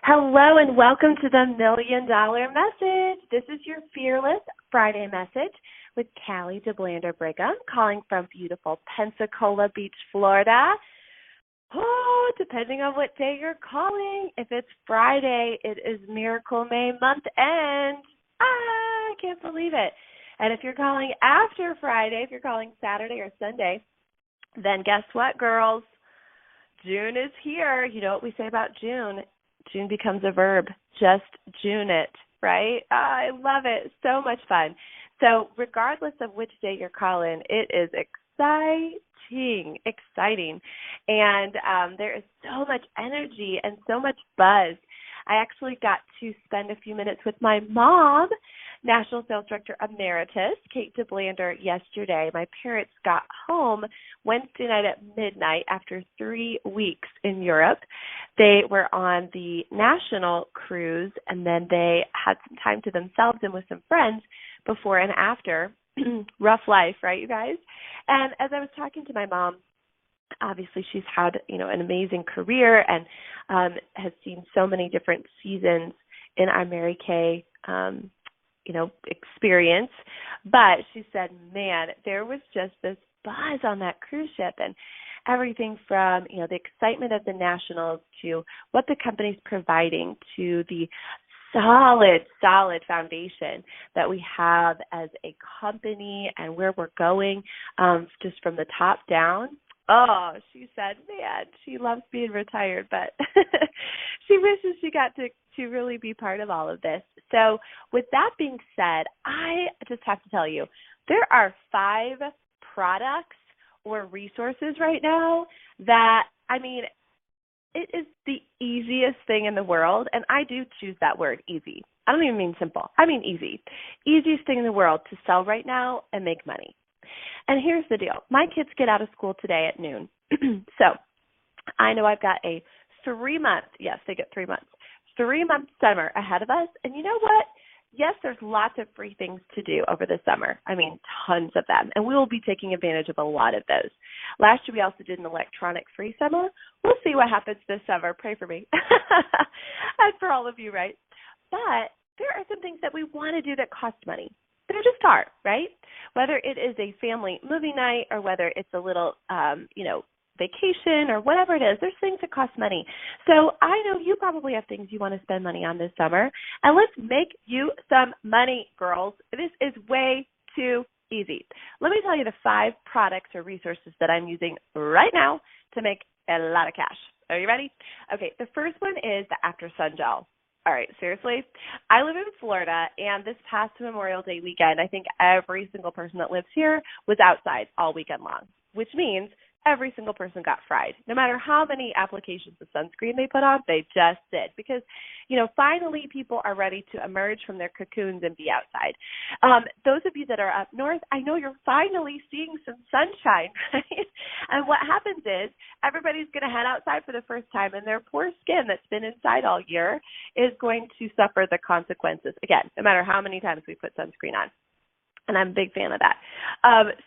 Hello and welcome to the $1,000,000 Message. This is your Fearless Friday message with Callie DeBlander Brigham, calling from beautiful Pensacola Beach, Florida. Oh, depending on what day you're calling. If it's Friday, it is Miracle May month end. I can't believe it. And if you're calling after Friday, if you're calling Saturday or Sunday, then guess what, girls? June is here. You know what we say about June? June becomes a verb. Just June it, right? I love it. So much fun. So regardless of which day you're calling, it is exciting. And there is so much energy and so much buzz. I actually got to spend a few minutes with my mom, National Sales Director Emeritus, Kate DeBlander, yesterday. My parents got home Wednesday night at midnight after 3 weeks in Europe. They were on the national cruise, and then they had some time to themselves and with some friends before and after. Rough life, right, you guys? And as I was talking to my mom, obviously she's had, an amazing career and has seen so many different seasons in our Mary Kay, experience. But she said, man, there was just this buzz on that cruise ship and everything from, the excitement of the nationals to what the company's providing to the solid foundation that we have as a company and where we're going, just from the top down. Oh, she said, man, she loves being retired, but she wishes she got to really be part of all of this. So with that being said, I just have to tell you, there are 5 products or resources right now that, it is the easiest thing in the world, and I do choose that word, easy. I don't even mean simple. I mean easy. Easiest thing in the world to sell right now and make money. And here's the deal. My kids get out of school today at noon. So I know I've got a 3-month, yes, they get 3 months, 3-month summer ahead of us. And you know what? Yes, there's lots of free things to do over the summer. Tons of them. And we will be taking advantage of a lot of those. Last year, we also did an electronic-free summer. We'll see what happens this summer. Pray for me. And for all of you, right? But there are some things that we want to do that cost money. There just are, right? Whether it is a family movie night or whether it's a little, vacation or whatever it is, there's things that cost money. So I know you probably have things you want to spend money on this summer, and let's make you some money, girls. This is way too easy. Let me tell you the 5 products or resources that I'm using right now to make a lot of cash. Are you ready? Okay, the first one is the After Sun Gel. All right, seriously, I live in Florida, and this past Memorial Day weekend, I think every single person that lives here was outside all weekend long, which means every single person got fried. No matter how many applications of sunscreen they put on, they just did. Because, finally people are ready to emerge from their cocoons and be outside. Those of you that are up north, I know you're finally seeing some sunshine, right? And what happens is everybody's going to head outside for the first time, and their poor skin that's been inside all year is going to suffer the consequences. Again, no matter how many times we put sunscreen on. And I'm a big fan of that.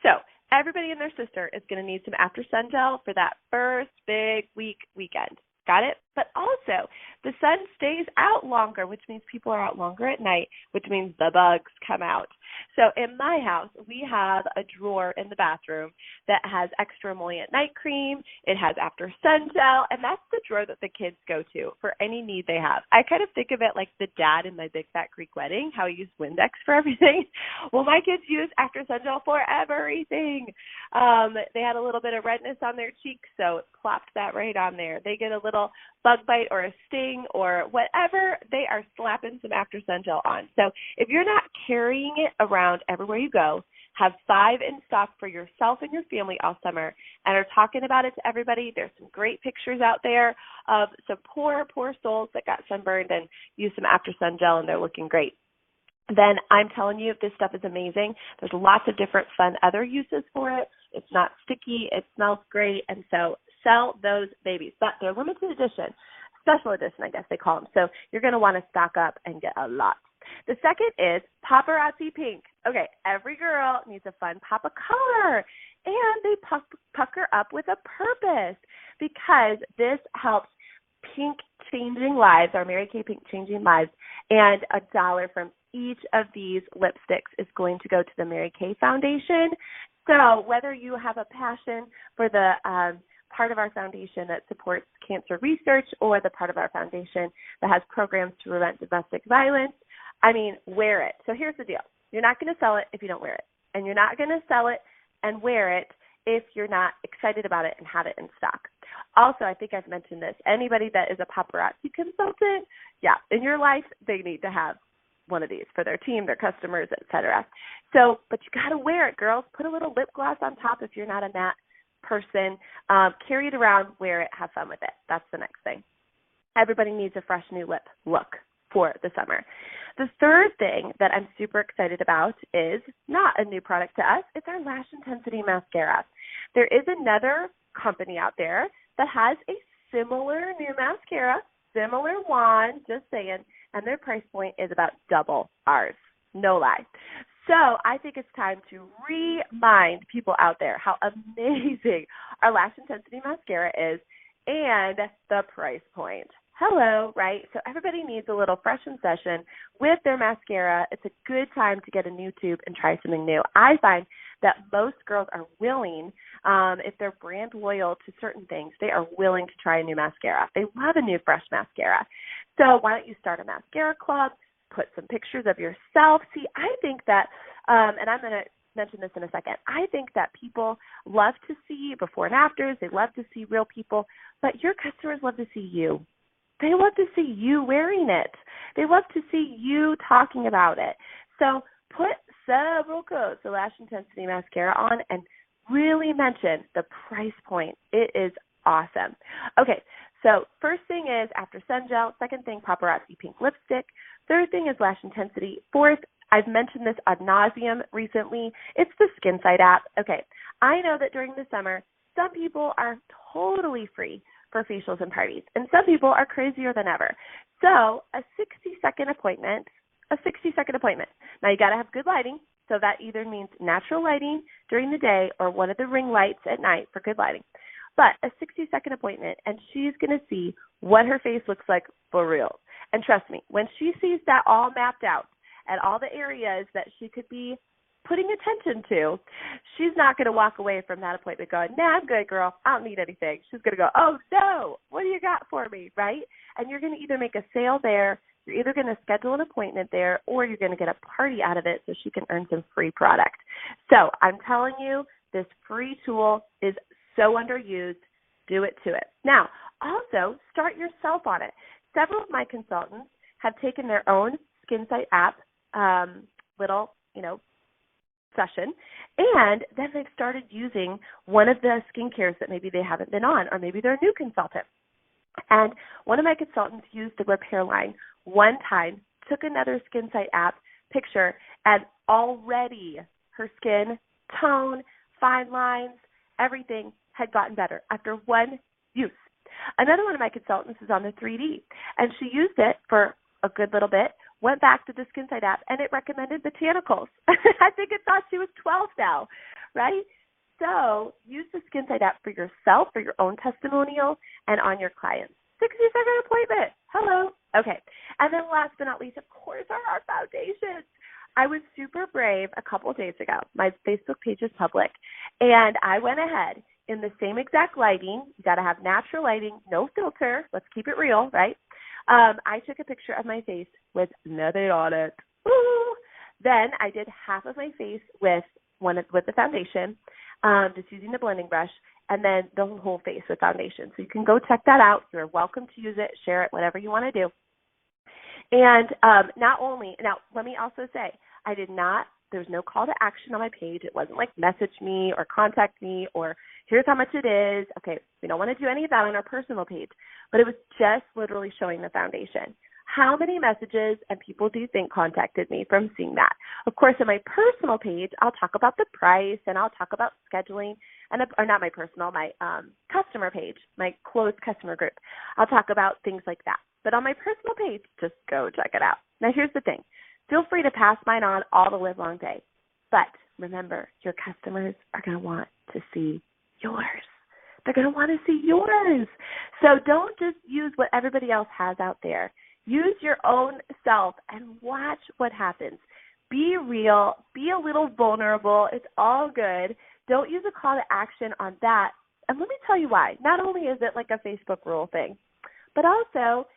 So everybody and their sister is going to need some After Sun Gel for that first big weekend. Got it? But also, the sun stays out longer, which means people are out longer at night, which means the bugs come out. So in my house, we have a drawer in the bathroom that has extra emollient night cream. It has After Sun Gel, and that's the drawer that the kids go to for any need they have. I kind of think of it like the dad in my Big Fat Greek Wedding, how he used Windex for everything. Well, my kids use After Sun Gel for everything. They had a little bit of redness on their cheeks, so it plopped that right on there. They get a little bug bite or a sting or whatever, they are slapping some After Sun Gel on. So if you're not carrying it around everywhere you go, have 5 in stock for yourself and your family all summer and are talking about it to everybody. There's some great pictures out there of some poor souls that got sunburned and used some After Sun Gel, and they're looking great. Then I'm telling you, this stuff is amazing. There's lots of different fun other uses for it. It's not sticky. It smells great. And so sell those babies. But they're limited edition, special edition, I guess they call them. So you're going to want to stock up and get a lot. The second is Paparazzi Pink. Okay, every girl needs a fun pop of color, and they pucker up with a purpose because this helps Pink Changing Lives, our Mary Kay Pink Changing Lives, and $1 from each of these lipsticks is going to go to the Mary Kay Foundation. So whether you have a passion for the part of our foundation that supports cancer research or the part of our foundation that has programs to prevent domestic violence, I mean, wear it. So here's the deal. You're not going to sell it if you don't wear it. And you're not going to sell it and wear it if you're not excited about it and have it in stock. Also, I think I've mentioned this. Anybody that is a paparazzi consultant, in your life, they need to have one of these for their team, their customers, etc. So, but you got to wear it, girls. Put a little lip gloss on top if you're not a matte person. Carry it around, wear it, have fun with it. That's the next thing. Everybody needs a fresh new lip look for the summer. The third thing that I'm super excited about is not a new product to us. It's our Lash Intensity Mascara. There is another company out there that has a similar new mascara, similar wand, just saying, and their price point is about double ours. No lie. So I think it's time to remind people out there how amazing our Lash Intensity Mascara is and the price point. Hello, right? So everybody needs a little fresh session with their mascara. It's a good time to get a new tube and try something new. I find that most girls are willing, if they're brand loyal to certain things, they are willing to try a new mascara. They love a new fresh mascara. So why don't you start a mascara club, put some pictures of yourself. See, I think that, and I'm going to mention this in a second, I think that people love to see before and afters. They love to see real people, but your customers love to see you. They love to see you wearing it. They love to see you talking about it. So put several coats of Lash Intensity Mascara on and really mention the price point. It is awesome. Okay, so first thing is after sun gel. Second thing, paparazzi pink lipstick. Third thing is Lash Intensity. Fourth, I've mentioned this ad nauseum recently. It's the Skin Sight app. Okay, I know that during the summer, some people are totally free for facials and parties, and some people are crazier than ever. So a 60-second appointment. Now, you got to have good lighting, so that either means natural lighting during the day or one of the ring lights at night for good lighting. But a 60-second appointment, and she's going to see what her face looks like for real. And trust me, when she sees that all mapped out and all the areas that she could be putting attention to, she's not going to walk away from that appointment going, nah, I'm good, girl. I don't need anything. She's going to go, oh, no, what do you got for me, right? And you're going to either make a sale there, you're either going to schedule an appointment there, or you're going to get a party out of it so she can earn some free product. So I'm telling you, this free tool is so underused. Do it to it. Now, also, start yourself on it. Several of my consultants have taken their own Skin Sight app, session, and then they've started using one of the skincares that maybe they haven't been on, or maybe they're a new consultant. And one of my consultants used the repair line one time, took another Skin Sight app picture, and already her skin tone, fine lines, everything had gotten better after one use. Another one of my consultants is on the 3D, and she used it for a good little bit, went back to the Skin Sight app, and it recommended botanicals. I think it thought she was 12 now, right? So use the Skin Sight app for yourself, for your own testimonial, and on your clients. 60-second appointment. Hello. Okay. And then last but not least, of course, are our foundations. I was super brave a couple of days ago. My Facebook page is public, and I went ahead in the same exact lighting. You got to have natural lighting, no filter. Let's keep it real, right? I took a picture of my face with nothing on it. Ooh. Then I did half of my face with the foundation, just using the blending brush, and then the whole face with foundation. So you can go check that out. You're welcome to use it, share it, whatever you want to do. And now let me also say, there's no call to action on my page. It wasn't like message me or contact me or here's how much it is. Okay, we don't want to do any of that on our personal page, but it was just literally showing the foundation. How many messages and people do you think contacted me from seeing that? Of course, on my personal page, I'll talk about the price and I'll talk about scheduling, or not my personal, my customer page, my closed customer group. I'll talk about things like that. But on my personal page, just go check it out. Now, here's the thing. Feel free to pass mine on all the live long day. But remember, your customers are going to want to see yours. They're going to want to see yours. So don't just use what everybody else has out there. Use your own self and watch what happens. Be real. Be a little vulnerable. It's all good. Don't use a call to action on that. And let me tell you why. Not only is it like a Facebook rule thing, but also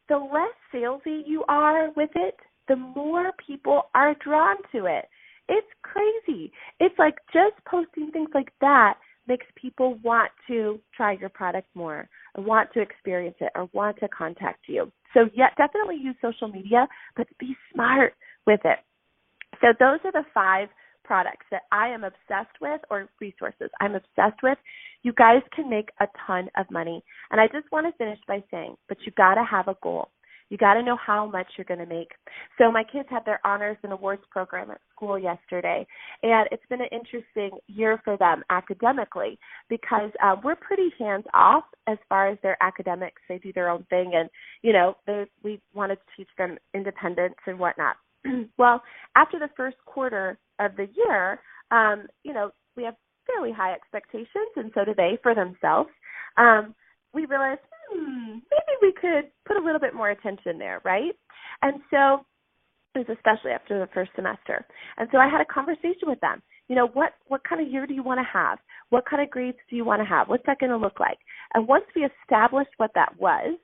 the less salesy you are with it, the more people are drawn to it. It's crazy. It's like just posting things like that makes people want to try your product more or want to experience it or want to contact you. So, yeah, definitely use social media, but be smart with it. So those are the 5 products that I am obsessed with, or resources I'm obsessed with. You guys can make a ton of money. And I just want to finish by saying, but you got to have a goal. You got to know how much you're going to make. So my kids had their honors and awards program at school yesterday, and it's been an interesting year for them academically because we're pretty hands-off as far as their academics. They do their own thing, and, we wanted to teach them independence and whatnot. Well, after the first quarter of the year, we have fairly high expectations, and so do they for themselves. We realized, maybe we could put a little bit more attention there, right? And so it was especially after the first semester. And so I had a conversation with them. What kind of year do you want to have? What kind of grades do you want to have? What's that going to look like? And once we established what that was,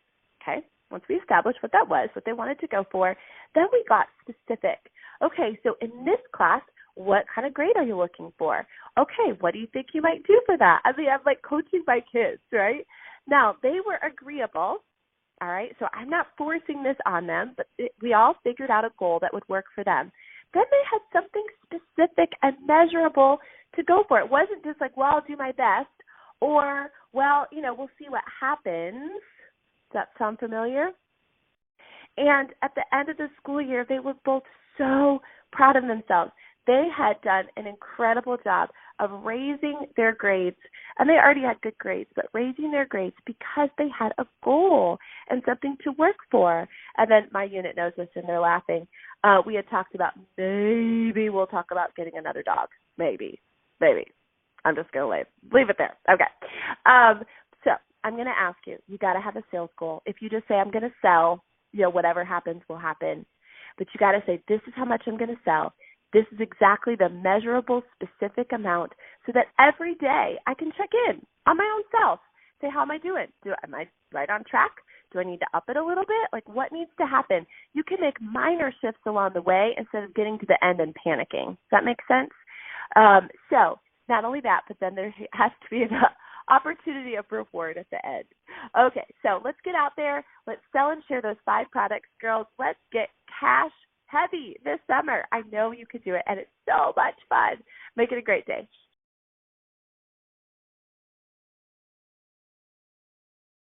what they wanted to go for, then we got specific. Okay, so in this class, what kind of grade are you looking for? Okay, what do you think you might do for that? I mean, I'm like coaching my kids, right? Now, they were agreeable, all right? So I'm not forcing this on them, but we all figured out a goal that would work for them. Then they had something specific and measurable to go for. It wasn't just like, well, I'll do my best, or, well, we'll see what happens. Does that sound familiar? And at the end of the school year, they were both so proud of themselves. They had done an incredible job of raising their grades, and they already had good grades, but raising their grades because they had a goal and something to work for. And then my unit knows this, and they're laughing. We had talked about maybe we'll talk about getting another dog. Maybe. I'm just going to leave it there. Okay. So I'm going to ask you, you got to have a sales goal. If you just say, I'm going to sell, whatever happens will happen. But you got to say, this is how much I'm going to sell. This is exactly the measurable, specific amount so that every day I can check in on my own self. Say, how am I doing? Am I right on track? Do I need to up it a little bit? Like, what needs to happen? You can make minor shifts along the way instead of getting to the end and panicking. Does that make sense? So not only that, but then there has to be an opportunity of reward at the end. Okay, so let's get out there. Let's sell and share those 5 products. Girls, let's get cash heavy this summer. I know you could do it, and it's so much fun. Make it a great day.